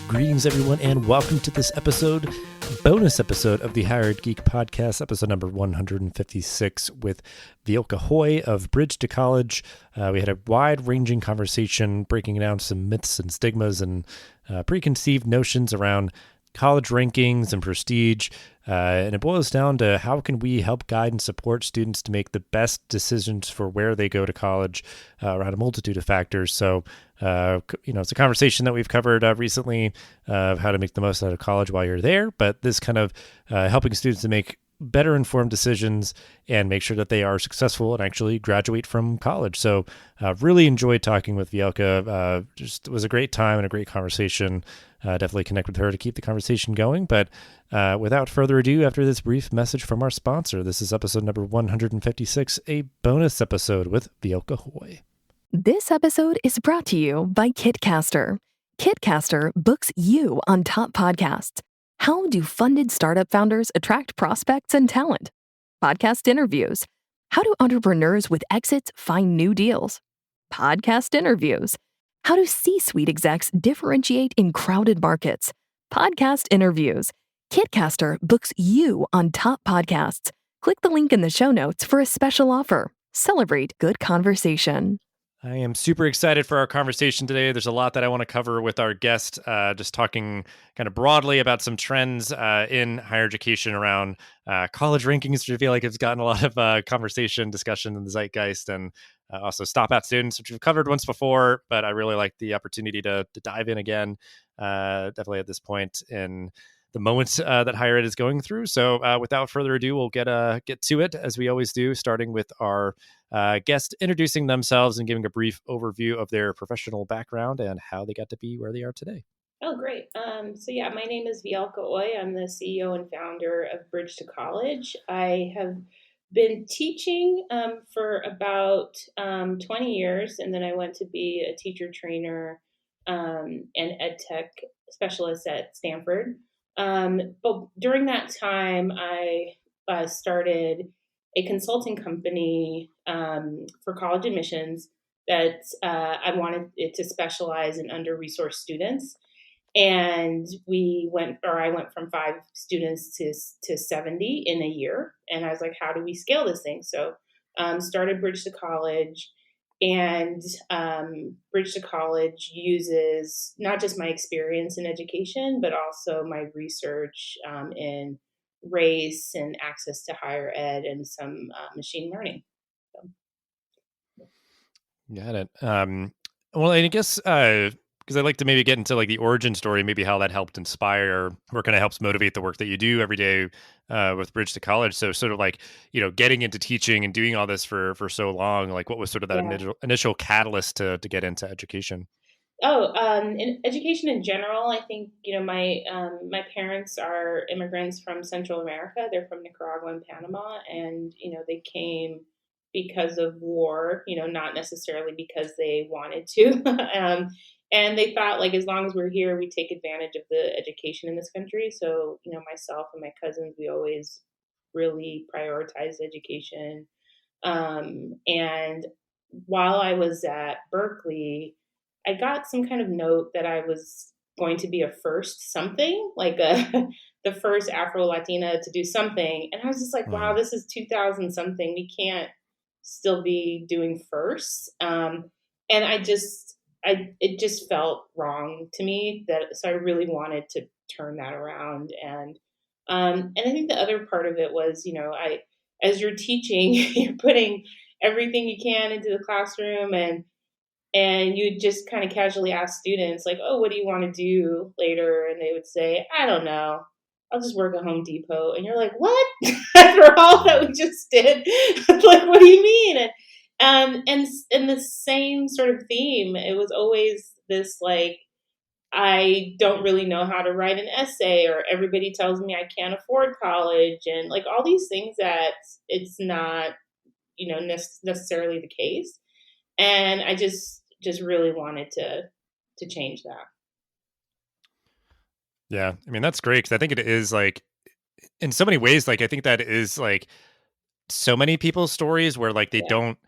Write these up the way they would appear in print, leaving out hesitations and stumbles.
Greetings, everyone, and welcome to this bonus episode of the Hired Geek Podcast, episode number 156 with Vielka Hoy of Bridge to College. We had a wide-ranging conversation breaking down some myths and stigmas and preconceived notions around college rankings and prestige, and it boils down to how can we help guide and support students to make the best decisions for where they go to college around a multitude of factors. So, it's a conversation that we've covered recently of how to make the most out of college while you're there, but this kind of helping students to make better informed decisions and make sure that they are successful and actually graduate from college. So really enjoyed talking with Vielka. Just was a great time and a great conversation. Definitely connect with her to keep the conversation going. But without further ado, after this brief message from our sponsor, this is episode number 156, a bonus episode with Vielka Hoy. This episode is brought to you by Kitcaster. Kitcaster books you on top podcasts. How do funded startup founders attract prospects and talent? Podcast interviews. How do entrepreneurs with exits find new deals? Podcast interviews. How do C-suite execs differentiate in crowded markets? Podcast interviews. Kitcaster books you on top podcasts. Click the link in the show notes for a special offer. Celebrate good conversation. I am super excited for our conversation today. There's a lot that I want to cover with our guest, just talking kind of broadly about some trends in higher education around college rankings, which I feel like it's gotten a lot of conversation, discussion in the zeitgeist, and also stop at students, which we've covered once before, but I really like the opportunity to dive in again, definitely at this point in the moments that higher ed is going through. So without further ado, we'll get to it, as we always do, starting with our guest introducing themselves and giving a brief overview of their professional background and how they got to be where they are today. Oh, great. My name is Vielka Hoy. I'm the CEO and founder of Bridge to College. I have been teaching for about 20 years, and then I went to be a teacher trainer and ed tech specialist at Stanford. But during that time, I started a consulting company for college admissions that I wanted it to specialize in under-resourced students. And I went from 5 students to 70 in a year. And I was like, how do we scale this thing? So started Bridge to College. And Bridge to College uses not just my experience in education, but also my research in race and access to higher ed and some machine learning. Got it. Well, I guess because I'd like to maybe get into like the origin story, maybe how that helped inspire or kind of helps motivate the work that you do every day with Bridge to College. So sort of like, getting into teaching and doing all this for so long, like what was sort of that initial catalyst to get into education? In education in general, I think, my parents are immigrants from Central America. They're from Nicaragua and Panama, and, they came because of war, not necessarily because they wanted to. And they thought, like, as long as we're here, we take advantage of the education in this country. So, myself and my cousins, we always really prioritized education. And while I was at Berkeley, I got some kind of note that I was going to be a first something, like the first Afro-Latina to do something. And I was just like, wow, this is 2000 something. We can't still be doing firsts. And it just felt wrong to me so I really wanted to turn that around. And I think the other part of it was, as you're teaching, you're putting everything you can into the classroom, and you just kind of casually ask students like, oh, what do you want to do later? And they would say, I don't know. I'll just work at Home Depot. And you're like, what? After all that we just did? Like, what do you mean? And the same sort of theme, it was always this, like, I don't really know how to write an essay, or everybody tells me I can't afford college, and like all these things that it's not, necessarily the case. And I just really wanted to change that. Yeah. I mean, that's great. 'Cause I think it is like, in so many ways, like, I think that is like so many people's stories where like they don't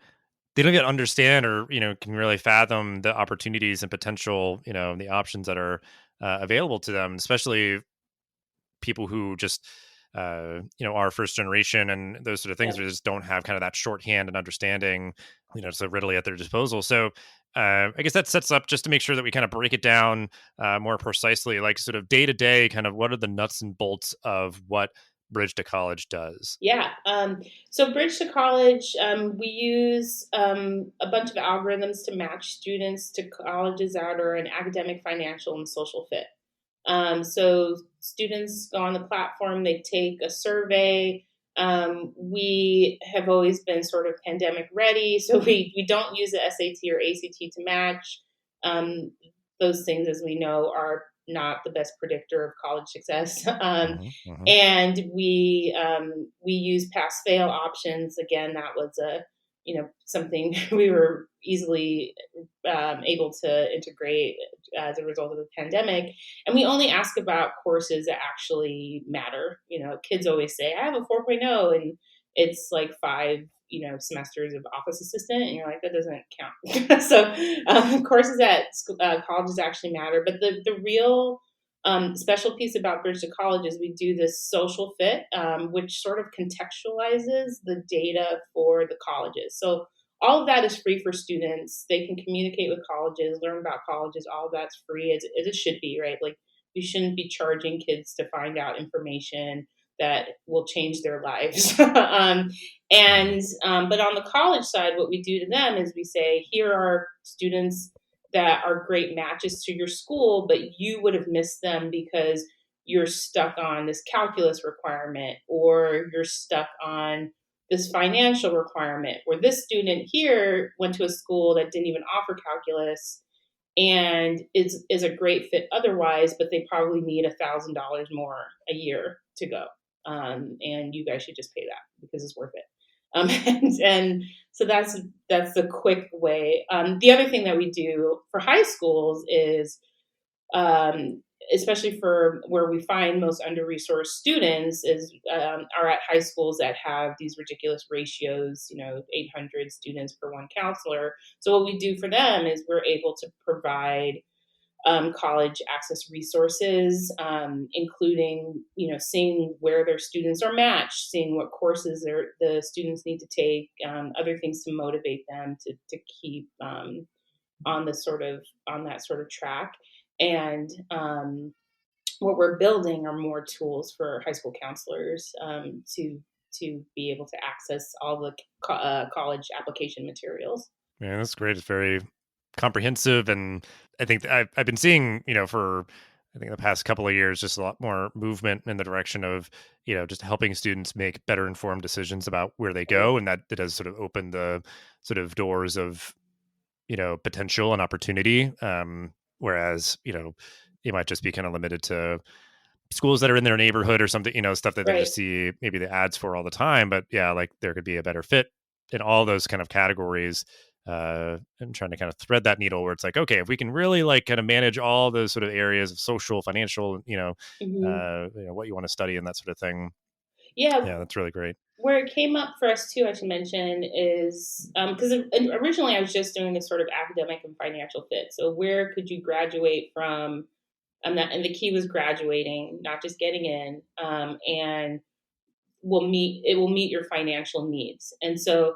even understand or, can really fathom the opportunities and potential, the options that are available to them, especially people who just are first generation and those sort of things. Yeah. We just don't have kind of that shorthand and understanding, so readily at their disposal. So I guess that sets up just to make sure that we kind of break it down more precisely, like sort of day to day, kind of what are the nuts and bolts of what Bridge to College does. Yeah. So Bridge to College, we use a bunch of algorithms to match students to colleges that are an academic, financial, and social fit. So students go on the platform, they take a survey. We have always been sort of pandemic ready, so we don't use the SAT or ACT to match. Um, those things, as we know, are not the best predictor of college success. Hmm. And we use pass fail options. Again, that was something we were easily able to integrate as a result of the pandemic. And we only ask about courses that actually matter. Kids always say, I have a 4.0, and it's like five, semesters of office assistant. And you're like, that doesn't count. So courses at colleges actually matter. But the real special piece about Bridge to College is we do this social fit, which sort of contextualizes the data for the colleges. So all of that is free for students. They can communicate with colleges, learn about colleges. All of that's free, as it should be, right? Like, we shouldn't be charging kids to find out information that will change their lives. Hmm. But on the college side, what we do to them is we say, here are students that are great matches to your school, but you would have missed them because you're stuck on this calculus requirement, or you're stuck on this financial requirement, where this student here went to a school that didn't even offer calculus and is a great fit otherwise, but they probably need $1,000 more a year to go. And you guys should just pay that because it's worth it. And so that's the quick way. The other thing that we do for high schools is, especially for where we find most under-resourced students, are at high schools that have these ridiculous ratios, 800 students per one counselor. So what we do for them is we're able to provide college access resources, including seeing where their students are matched, seeing what courses the students need to take, other things to motivate them to keep on that sort of track. And what we're building are more tools for high school counselors to be able to access all the college application materials. Yeah, that's great. It's very comprehensive, and I think I've been seeing, for I think the past couple of years, just a lot more movement in the direction of, just helping students make better informed decisions about where they go, and that it does sort of open the sort of doors of, potential and opportunity. Whereas, it might just be kind of limited to schools that are in their neighborhood or something, stuff that they Right. just see maybe the ads for all the time. But yeah, like there could be a better fit in all those kind of categories. And trying to kind of thread that needle where it's like, okay, if we can really like kind of manage all those sort of areas of social, financial, Hmm. what you want to study and that sort of thing. Yeah. Yeah, that's really great. Where it came up for us too, I should mention, is because originally I was just doing this sort of academic and financial fit. So where could you graduate from? And the key was graduating, not just getting in, and it will meet your financial needs. And so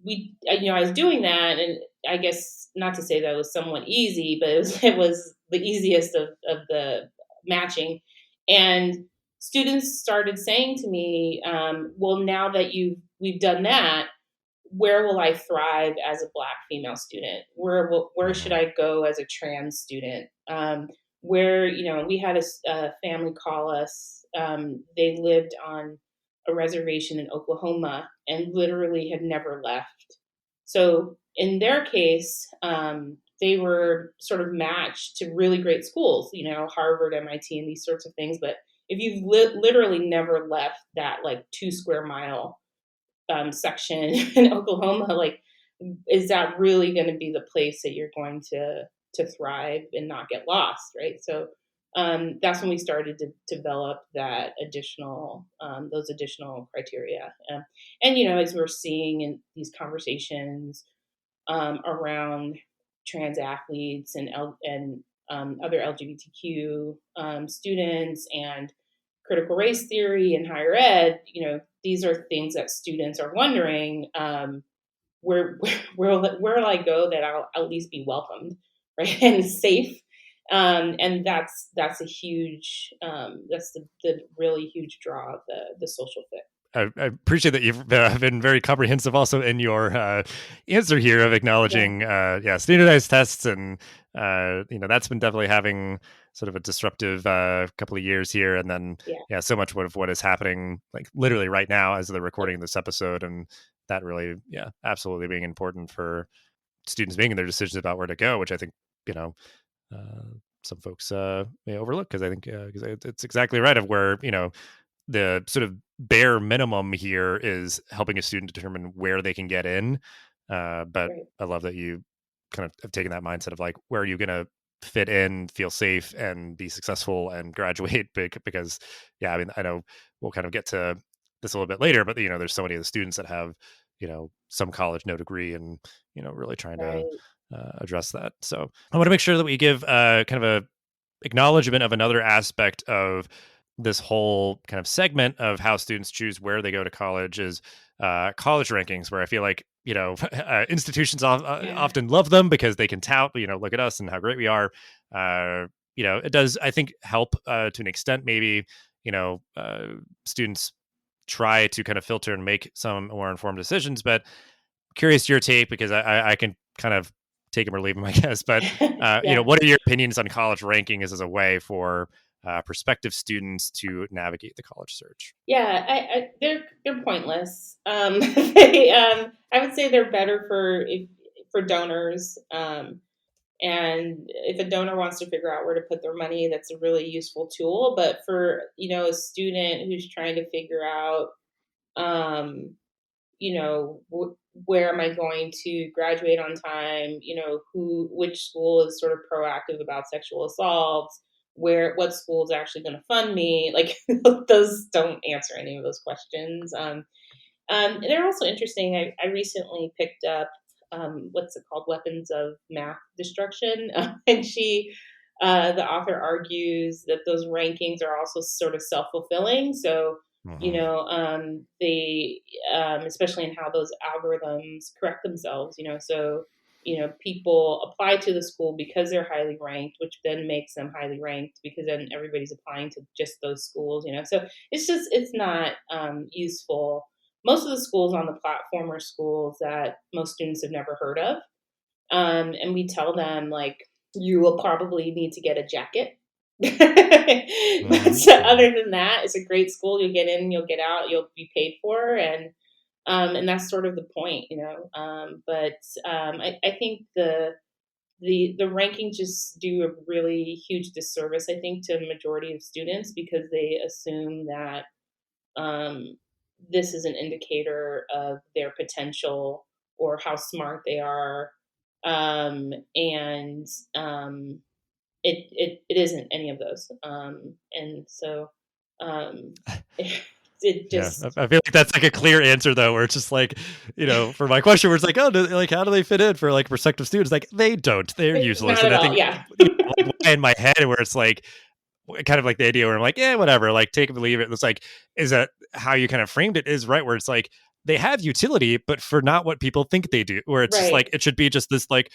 I was doing that, and I guess not to say that it was somewhat easy, but it was the easiest of the matching. And students started saying to me, "Well, now that we've done that, where will I thrive as a Black female student? Where should Hmm. I go as a trans student? Where we had a family call us. They lived on a reservation in Oklahoma and literally had never left. So in their case, they were sort of matched to really great schools, Harvard, MIT, and these sorts of things. But if you've literally never left that like 2 square mile section in Oklahoma, like, is that really going to be the place that you're going to thrive and not get lost, right? So that's when we started to develop those additional criteria, and as we're seeing in these conversations around trans athletes and other LGBTQ students and critical race theory in higher ed. These are things that students are wondering. Where will I go that I'll at least be welcomed, right, and safe. And that's a huge that's the really huge draw of the social fit. I appreciate that you've been very comprehensive also in your answer here of acknowledging standardized tests, and that's been definitely having sort of a disruptive couple of years here, and then so much of what is happening like literally right now as they're recording this episode, and that really absolutely being important for students making their decisions about where to go, which I think some folks may overlook, because I think it's exactly right of where the sort of bare minimum here is helping a student determine where they can get in. But Right. I love that you kind of have taken that mindset of like, where are you going to fit in, feel safe, and be successful and graduate? Because, I mean, I know we'll kind of get to this a little bit later, but, there's so many of the students that have, some college, no degree, and, really trying to address that. So I want to make sure that we give kind of a acknowledgement of another aspect of this whole kind of segment of how students choose where they go to college is college rankings, where I feel like, institutions often love them because they can tout, look at us and how great we are. It does, I think, help to an extent, maybe, students try to kind of filter and make some more informed decisions. But curious your take, because I can kind of take them or leave them, I guess. But, what are your opinions on college rankings as a way for prospective students to navigate the college search? Yeah, they're pointless. I would say they're better for donors. And if a donor wants to figure out where to put their money, that's a really useful tool. But for a student who's trying to figure out, where am I going to graduate on time? Which school is sort of proactive about sexual assault? What school is actually going to fund me? Like those don't answer any of those questions. And they're also interesting. I recently picked up what's it called, Weapons of Math Destruction, and the author argues that those rankings are also sort of self-fulfilling. So they especially in how those algorithms correct themselves. So people apply to the school because they're highly ranked, which then makes them highly ranked because then everybody's applying to just those schools. So it's not useful. Most of the schools on the platform are schools that most students have never heard of. And we tell them, like, you will probably need to get a jacket. But other than that, it's a great school. You'll get in, you'll get out, you'll be paid for. And that's sort of the point, But I think the rankings just do a really huge disservice, I think, to a majority of students, because they assume that this is an indicator of their potential or how smart they are. And it isn't any of those. And so it just. I feel like that's like a clear answer though, where it's just like, for my question, where it's like, like, how do they fit in for like prospective students? Like, they don't, they're useless. Not And at I all, think yeah. in my head where it's like, kind of like the idea where I'm like, whatever, like take it or leave it. It's like, is that how you kind of framed it is right, where it's like, they have utility, but for not what people think they do, where it's just like, it should be just this, like,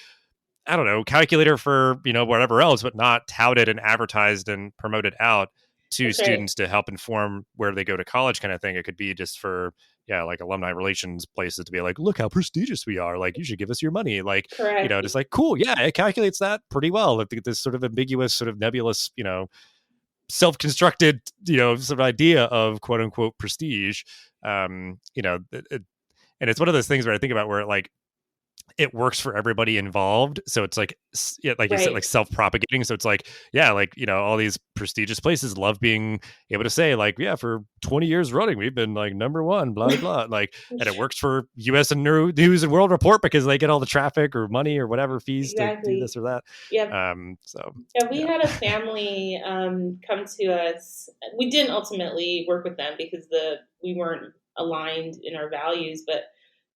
I don't know, calculator for, whatever else, but not touted and advertised and promoted out to That's students to help inform where they go to college kind of thing. It could be just for, like alumni relations places to be like, look how prestigious we are. Like, you should give us your money. Like, correct. Just like, cool. Yeah, it calculates that pretty well. I think this sort of ambiguous, sort of nebulous, self-constructed, sort of idea of quote unquote prestige. And it's one of those things where I think about where like, it works for everybody involved. So it's like, like you said, like self-propagating. So it's like, like, all these prestigious places love being able to say like, for 20 years running, we've been like number one, blah, blah, blah. Like, and it works for US and News and World Report because they get all the traffic or money or whatever fees to do this or that. Yep. We had a family come to us. We didn't ultimately work with them because we weren't aligned in our values, but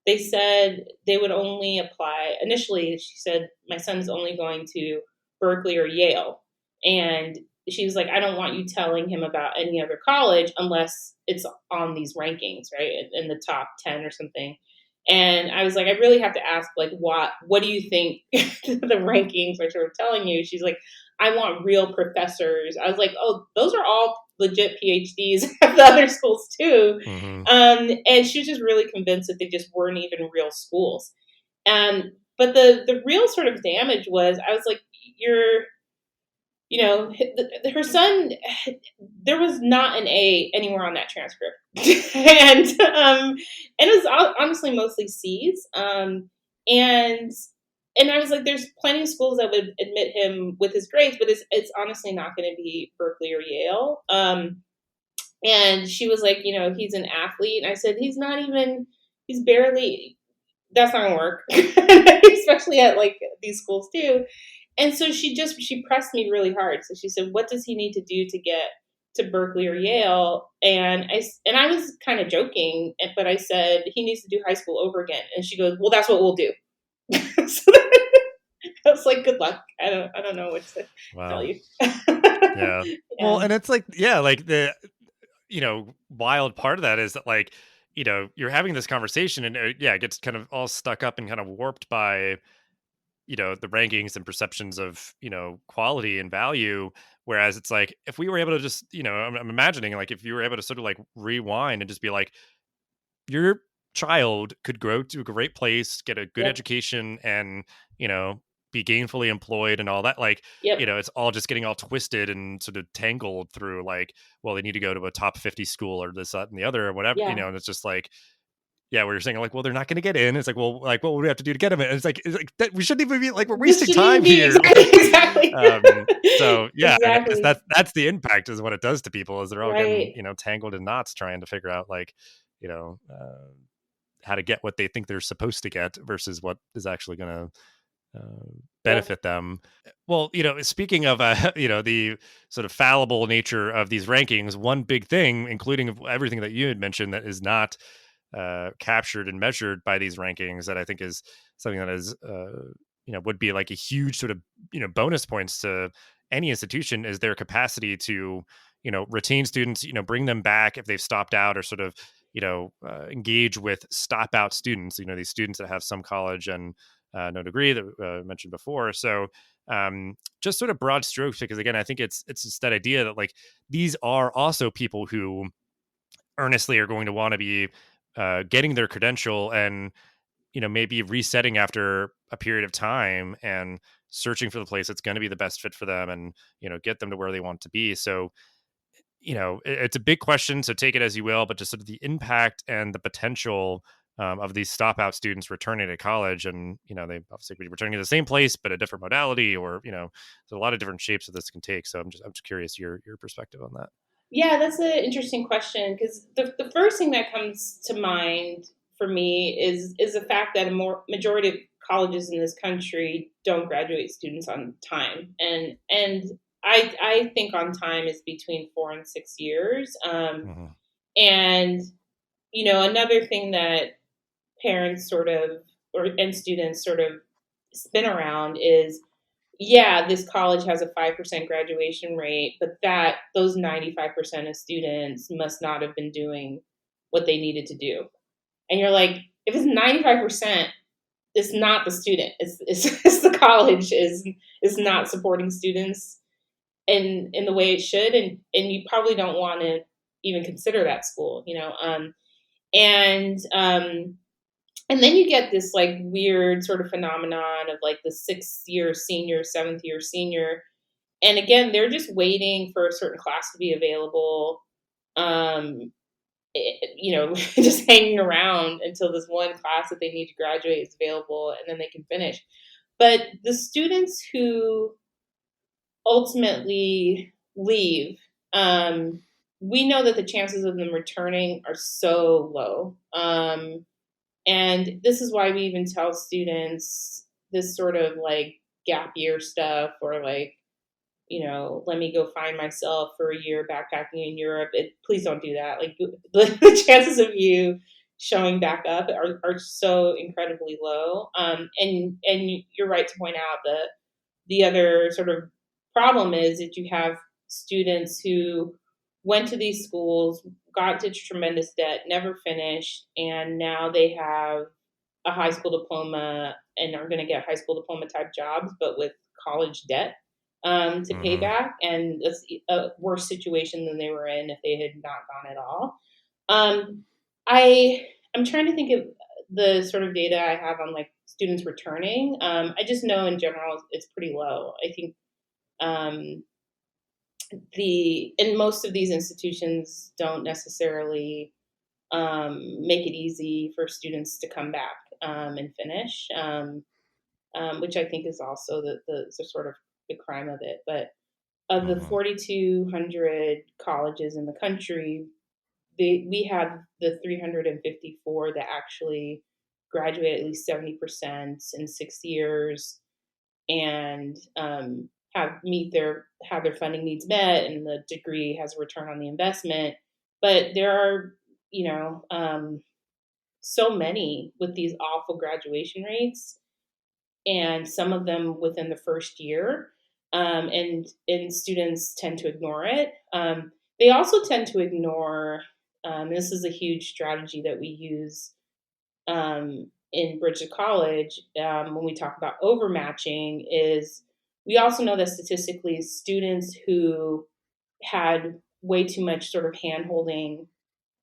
they said they would only apply. Initially, she said, my son's only going to Berkeley or Yale. And she was like, I don't want you telling him about any other college unless it's on these rankings, right? In the top 10 or something. And I was like, I really have to ask, like, what do you think the rankings are sort of telling you? She's like, I want real professors. I was like, oh, those are all legit PhDs at the other schools too. Mm-hmm. And she was just really convinced that they just weren't even real schools. But the real sort of damage was, I was like, her son, there was not an A anywhere on that transcript. And it was honestly mostly C's. And I was like, there's plenty of schools that would admit him with his grades, but it's honestly not going to be Berkeley or Yale. And she was like, he's an athlete. And I said, he's barely, that's not going to work, especially at like these schools too. And so she pressed me really hard. So she said, what does he need to do to get to Berkeley or Yale? And I was kind of joking, but I said, he needs to do high school over again. And she goes, well, that's what we'll do. So I was like, good luck. I don't know what to tell you. Yeah. Well, and it's like, like the, wild part of that is that, like, you're having this conversation and it gets kind of all stuck up and kind of warped by, the rankings and perceptions of, quality and value. Whereas it's like, if we were able to just, I'm imagining, like, if you were able to sort of like rewind and just be like, your child could grow to a great place, get a good education, and, be gainfully employed and all that. Like, it's all just getting all twisted and sort of tangled through, like, well, they need to go to a top 50 school or this, that, and the other, or whatever, and it's just like, where you're saying, like, well, they're not going to get in. It's like, well, like, what would we have to do to get them in? And it's like that we shouldn't even be like, we're wasting time here. Exactly. So exactly. that's the impact is what it does to people, is they're all right. getting, tangled in knots trying to figure out, like, how to get what they think they're supposed to get versus what is actually going to benefit them. Well, speaking of, the sort of fallible nature of these rankings, one big thing, including everything that you had mentioned, that is not captured and measured by these rankings, that I think is something that is, would be like a huge sort of, bonus points to any institution, is their capacity to, retain students, bring them back if they've stopped out, or sort of, engage with stop out students, these students that have some college and no degree that I mentioned before. So just sort of broad strokes, because again, I think it's just that idea that, like, these are also people who earnestly are going to want to be getting their credential and, maybe resetting after a period of time and searching for the place that's going to be the best fit for them and, get them to where they want to be. So, it's a big question, so take it as you will, but just sort of the impact and the potential of these stop out students returning to college, and, they obviously could be returning to the same place, but a different modality, or, there's a lot of different shapes that this can take. So I'm just curious your perspective on that. Yeah, that's an interesting question, because the first thing that comes to mind for me is the fact that a majority of colleges in this country don't graduate students on time, and I think on time is between 4 and 6 years. And another thing that parents sort of and students sort of spin around is, this college has a 5% graduation rate, but those 95% of students must not have been doing what they needed to do. And you're like, if it's 95%, it's not the student. It's the college is not supporting students in the way it should, and you probably don't want to even consider that school, and then you get this like weird sort of phenomenon of like the 6th year senior, 7th year senior. And again, they're just waiting for a certain class to be available, just hanging around until this one class that they need to graduate is available, and then they can finish. But the students who ultimately leave, we know that the chances of them returning are so low. And this is why we even tell students this sort of like gap year stuff, or like, let me go find myself for a year backpacking in Europe. Please don't do that. Like, the chances of you showing back up are so incredibly low. And you're right to point out that the other sort of problem is that you have students who went to these schools, got into tremendous debt, never finished, and now they have a high school diploma and are going to get high school diploma type jobs, but with college debt to pay Mm-hmm. back. And that's a worse situation than they were in if they had not gone at all. Um, I'm trying to think of the sort of data I have on like students returning. I just know in general it's pretty low. I think um, and most of these institutions don't necessarily make it easy for students to come back and finish, which I think is also the sort of the crime of it. But of the Mm-hmm. 4,200 colleges in the country, we have the 354 that actually graduate at least 70% in 6 years and have their funding needs met, and the degree has a return on the investment. But there are, you know, so many with these awful graduation rates, and some of them within the first year, and students tend to ignore it. They also tend to ignore. This is a huge strategy that we use in Bridge to College when we talk about overmatching. Is we also know that statistically, students who had way too much sort of hand holding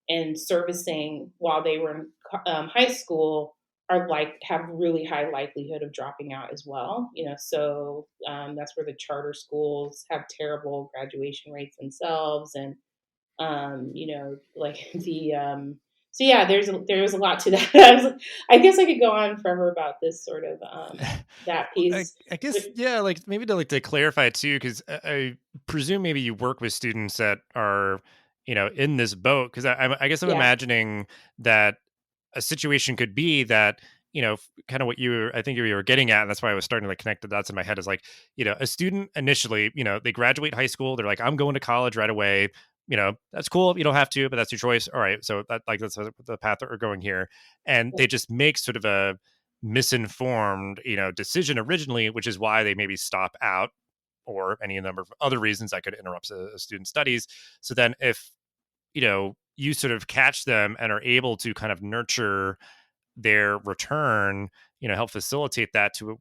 and servicing while they were in high school are like have really high likelihood of dropping out as well. So that's where the charter schools have terrible graduation rates themselves, and like so yeah, there's a lot to that. I guess I could go on forever about this sort of that Well, I, piece. I guess, yeah, like maybe to clarify it too, because I presume maybe you work with students that are, in this boat. Because I guess I'm Yeah, imagining that a situation could be that, kind of what I think you were getting at, and that's why I was starting to like connect the dots in my head is like, a student initially, they graduate high school, they're like, I'm going to college right away. That's cool. You don't have to, but that's your choice. All right. So that's the path that we're going here. And yeah, they just make sort of a misinformed, decision originally, which is why they maybe stop out or any number of other reasons that could interrupt a student's studies. So then if, you sort of catch them and are able to kind of nurture their return, help facilitate that to,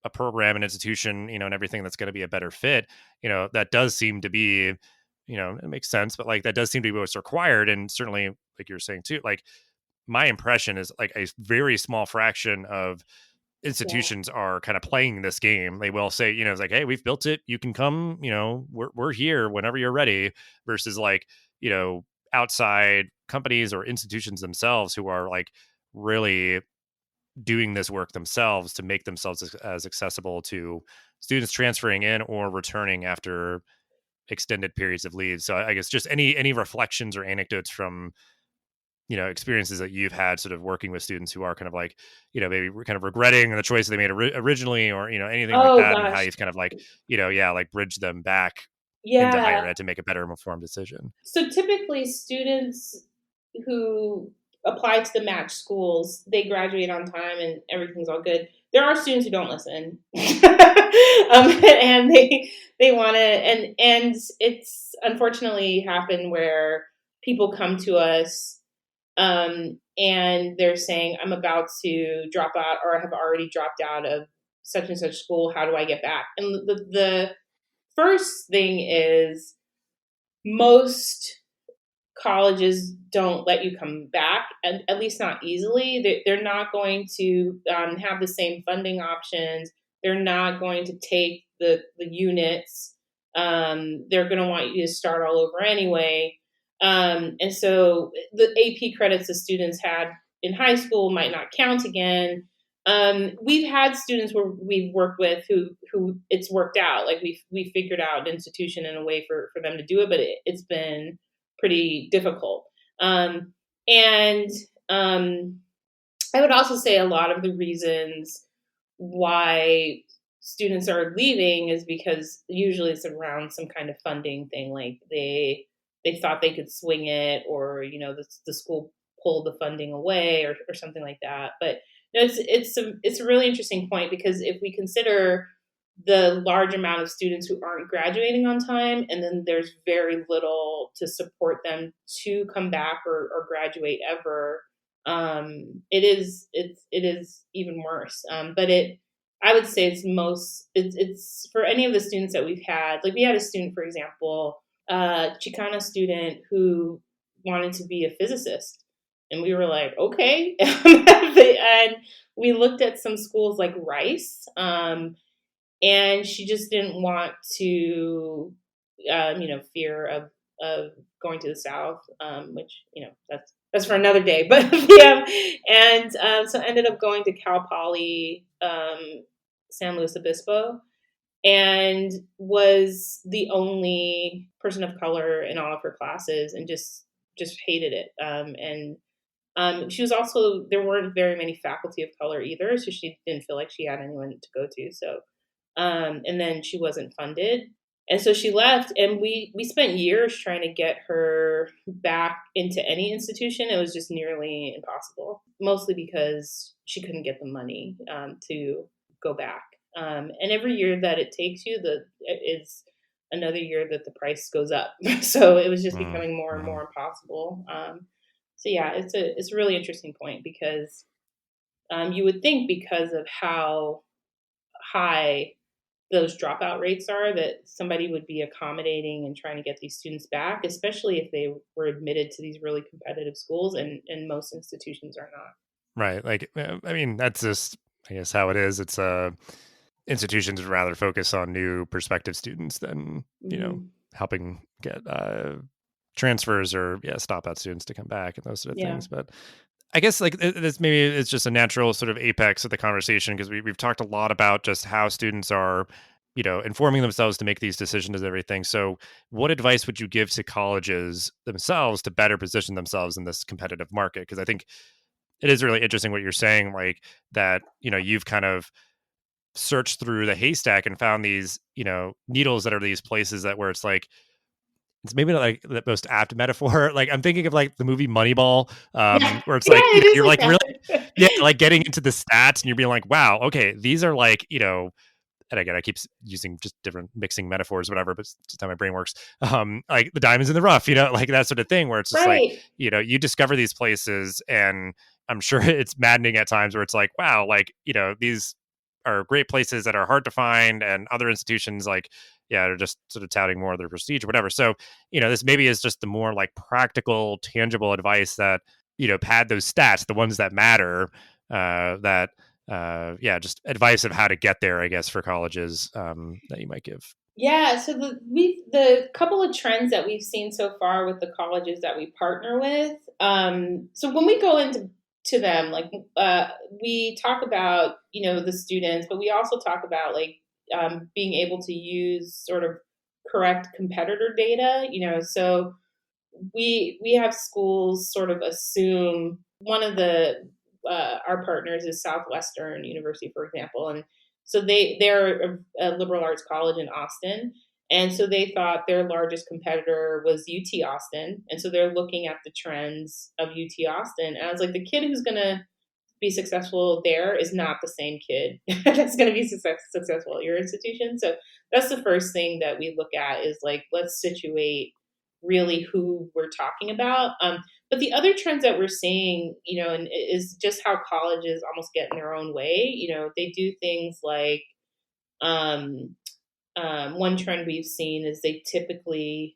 a program, an institution, and everything that's going to be a better fit, that does seem to be, it makes sense, but like that does seem to be what's required. And certainly, like you're saying too, like my impression is like a very small fraction of yeah, institutions are kind of playing this game. They will say, it's like, hey, we've built it. You can come, we're here whenever you're ready, versus like, outside companies or institutions themselves who are like really doing this work themselves to make themselves as accessible to students transferring in or returning after extended periods of leave. So I guess just any reflections or anecdotes from experiences that you've had sort of working with students who are kind of like, maybe kind of regretting the choice they made originally, or, anything like oh that, and how gosh, you've kind of like, yeah, like bridge them back into higher yeah. ed to make a better informed decision. So typically, students who apply to the match schools, they graduate on time and everything's all good. There are students who don't listen, and they want to, and it's unfortunately happened where people come to us and they're saying, "I'm about to drop out, or I have already dropped out of such and such school. How do I get back?" And the first thing is most colleges don't let you come back, at least not easily. They're not going to have the same funding options. They're not going to take the units. They're going to want you to start all over anyway. And so the AP credits the students had in high school might not count again. We've had students where we've worked with who it's worked out. Like we figured out an institution in a way for them to do it, but it's been pretty difficult. And I would also say a lot of the reasons why students are leaving is because usually it's around some kind of funding thing, like they thought they could swing it, or the school pulled the funding away, or something like that. But it's a really interesting point, because if we consider the large amount of students who aren't graduating on time, and then there's very little to support them to come back or graduate ever. It is even worse. But I would say it's for any of the students that we've had. Like we had a student, for example, a Chicana student who wanted to be a physicist, and we were like, okay, and we looked at some schools like Rice. And she just didn't want to, fear of going to the South, which that's for another day. But yeah, and so ended up going to Cal Poly, San Luis Obispo, and was the only person of color in all of her classes, and just hated it. And she was also, there weren't very many faculty of color either, so she didn't feel like she had anyone to go to. So and then she wasn't funded. And so she left, and we spent years trying to get her back into any institution. It was just nearly impossible, mostly because she couldn't get the money to go back. And every year that it takes you, is another year that the price goes up. So it was just becoming more and more impossible. So yeah, it's a really interesting point, because you would think, because of how high those dropout rates are, that somebody would be accommodating and trying to get these students back, especially if they were admitted to these really competitive schools, and most institutions are not. Right. Like, I mean, that's just, I guess, how it is. It's institutions would rather focus on new prospective students than, helping get transfers or stop out students to come back and those sort of things. But I guess like this, maybe it's just a natural sort of apex of the conversation, because we've talked a lot about just how students are, informing themselves to make these decisions and everything. So what advice would you give to colleges themselves to better position themselves in this competitive market? Because I think it is really interesting what you're saying, like that, you've kind of searched through the haystack and found these, needles that are these places that where it's like, it's maybe not like the most apt metaphor. Like I'm thinking of like the movie Moneyball, where it's like, It is you're like like really, that. like getting into the stats and you're being like, wow, okay, these are like, and again, I keep using just different mixing metaphors, whatever, but it's just how my brain works. Like the diamonds in the rough, like that sort of thing, where it's just like, Right. You discover these places, and I'm sure it's maddening at times where it's like, wow, like, these are great places that are hard to find, and other institutions like, they're just sort of touting more of their prestige or whatever. So, this maybe is just the more like practical, tangible advice that, pad those stats, the ones that matter, just advice of how to get there, I guess, for colleges that you might give. Yeah, so the couple of trends that we've seen so far with the colleges that we partner with. So when we go into them, like we talk about the students, but we also talk about like being able to use sort of correct competitor data. So we have schools sort of assume one of the our partners is Southwestern University, for example, and so they're a liberal arts college in Austin, and so they thought their largest competitor was UT Austin, and so they're looking at the trends of UT Austin, and I was like, the kid who's gonna be successful there is not the same kid that's going to be successful at your institution. So that's the first thing that we look at, is like, let's situate really who we're talking about. But the other trends that we're seeing, and is just how colleges almost get in their own way. They do things like one trend we've seen is they typically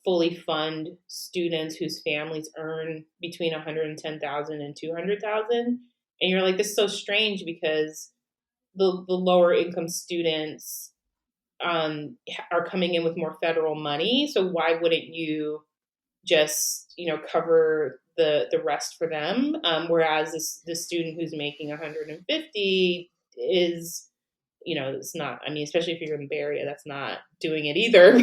fully fund students whose families earn between 110,000 and 200,000. And you're like, this is so strange, because the lower income students are coming in with more federal money. So why wouldn't you just, cover the rest for them? Whereas the student who's making 150 is, it's not, I mean, especially if you're in the Bay Area, that's not doing it either.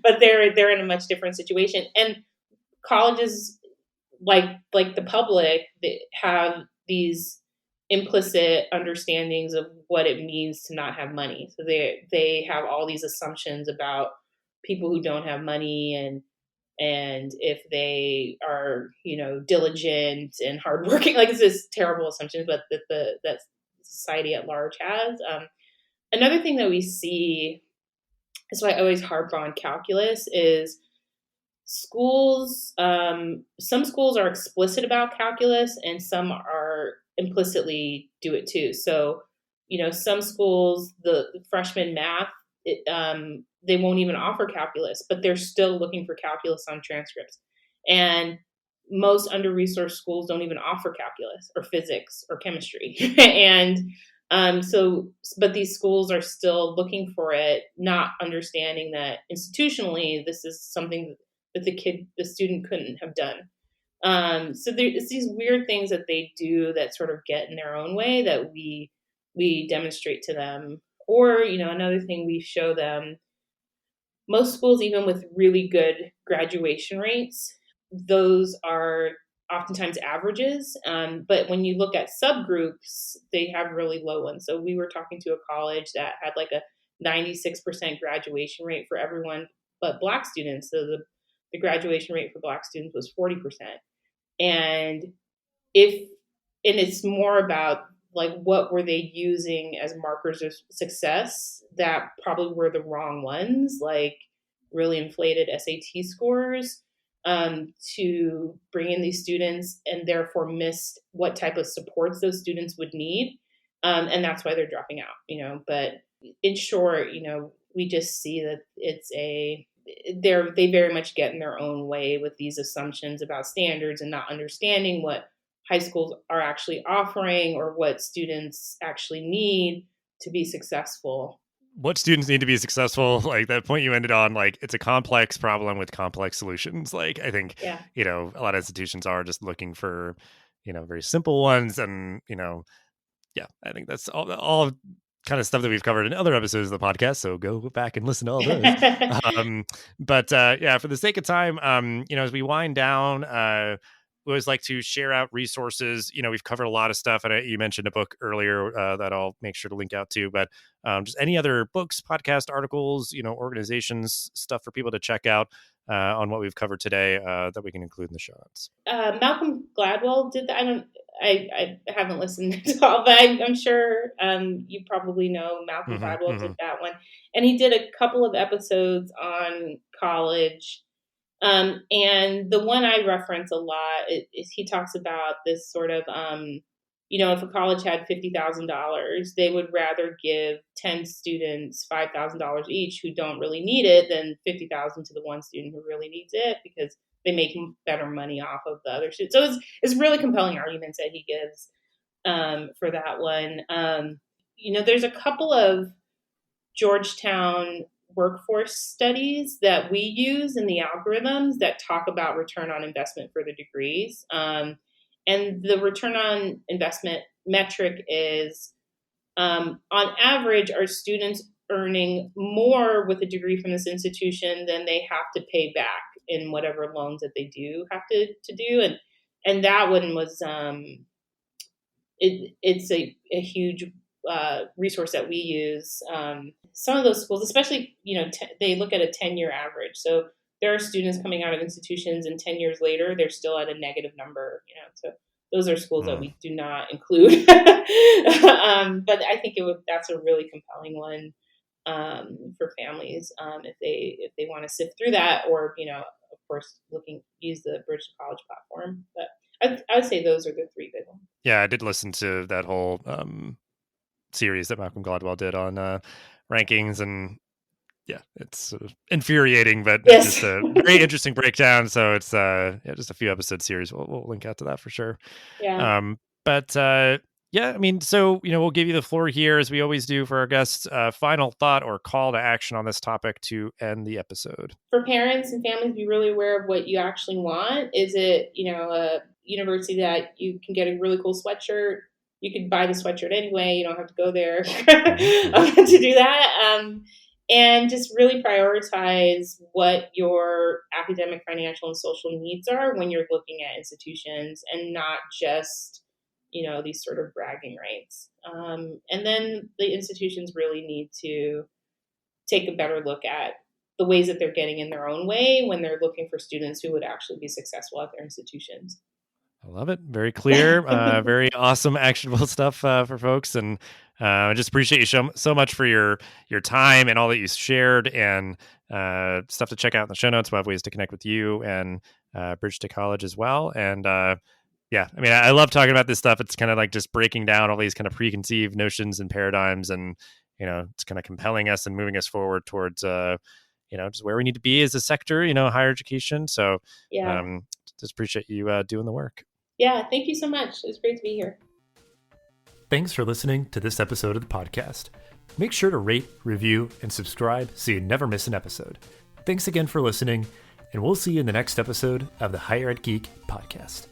But they're in a much different situation. And colleges, like the public, that have these implicit understandings of what it means to not have money. So they have all these assumptions about people who don't have money, and if they are, diligent and hardworking. Like, it's this terrible assumption, but that society at large has. Another thing that we see, is why I always harp on calculus, is schools, some schools are explicit about calculus and some are implicitly do it too. So, some schools, the freshman math, they won't even offer calculus, but they're still looking for calculus on transcripts. And most under-resourced schools don't even offer calculus or physics or chemistry. And but these schools are still looking for it, not understanding that institutionally, this is something that the student couldn't have done. So it's these weird things that they do that sort of get in their own way that we demonstrate to them. Or, another thing we show them, most schools, even with really good graduation rates, those are oftentimes averages. But when you look at subgroups, they have really low ones. So we were talking to a college that had like a 96% graduation rate for everyone but Black students. So the graduation rate for Black students was 40%. And it's more about like what were they using as markers of success that probably were the wrong ones, like really inflated SAT scores, to bring in these students, and therefore missed what type of supports those students would need. And that's why they're dropping out, but in short, we just see that they very much get in their own way with these assumptions about standards and not understanding what high schools are actually offering or what students actually need to be successful. What students need to be successful, like that point you ended on, like it's a complex problem with complex solutions. Like I think, Yeah. a lot of institutions are just looking for, very simple ones. And, I think that's all kind of stuff that we've covered in other episodes of the podcast. So go back and listen to all those. But for the sake of time, as we wind down, we always like to share out resources. We've covered a lot of stuff, and you mentioned a book earlier that I'll make sure to link out to. But just any other books, podcast articles, organizations, stuff for people to check out on what we've covered today that we can include in the show notes. Malcolm Gladwell did that. I haven't listened to all, but I'm sure you probably know Malcolm Gladwell did that one, and he did a couple of episodes on college. And the one I reference a lot is he talks about this sort of, if a college had $50,000, they would rather give 10 students $5,000 each who don't really need it than $50,000 to the one student who really needs it, because they make better money off of the other students. So it's really compelling arguments that he gives for that one. There's a couple of Georgetown workforce studies that we use in the algorithms that talk about return on investment for the degrees. And the return on investment metric is, on average, are students earning more with a degree from this institution than they have to pay back in whatever loans that they do have to do. And that one was, it's a huge resource that we use. Some of those schools, especially, they look at a 10-year average. So there are students coming out of institutions and 10 years later, they're still at a negative number, so those are schools that we do not include. But I think that's a really compelling one for families if they want to sift through that, or, of course, use the Bridge to College platform. But I would say those are the three big ones. Yeah, I did listen to that whole series that Malcolm Gladwell did on rankings, and it's sort of infuriating, but Yes. Just a very interesting breakdown. So it's just a few episode series. We'll link out to that for sure. Yeah. So we'll give you the floor here, as we always do for our guests. Final thought or call to action on this topic to end the episode. For parents and families, be really aware of what you actually want. Is it, a university that you can get a really cool sweatshirt? You could buy the sweatshirt anyway. You don't have to go there to do that. And just really prioritize what your academic, financial, and social needs are when you're looking at institutions, and not just, these sort of bragging rights. And then the institutions really need to take a better look at the ways that they're getting in their own way when they're looking for students who would actually be successful at their institutions. I love it. Very clear. Very awesome, actionable stuff for folks. And I just appreciate you so much for your time and all that you shared, and stuff to check out in the show notes. We'll have ways to connect with you and Bridge to College as well. And yeah, I mean, I love talking about this stuff. It's kind of like just breaking down all these kind of preconceived notions and paradigms, and it's kind of compelling us and moving us forward towards just where we need to be as a sector, higher education. So Yeah. just appreciate you doing the work. Yeah, thank you so much. It's great to be here. Thanks for listening to this episode of the podcast. Make sure to rate, review, and subscribe so you never miss an episode. Thanks again for listening, and we'll see you in the next episode of the Higher Ed Geek podcast.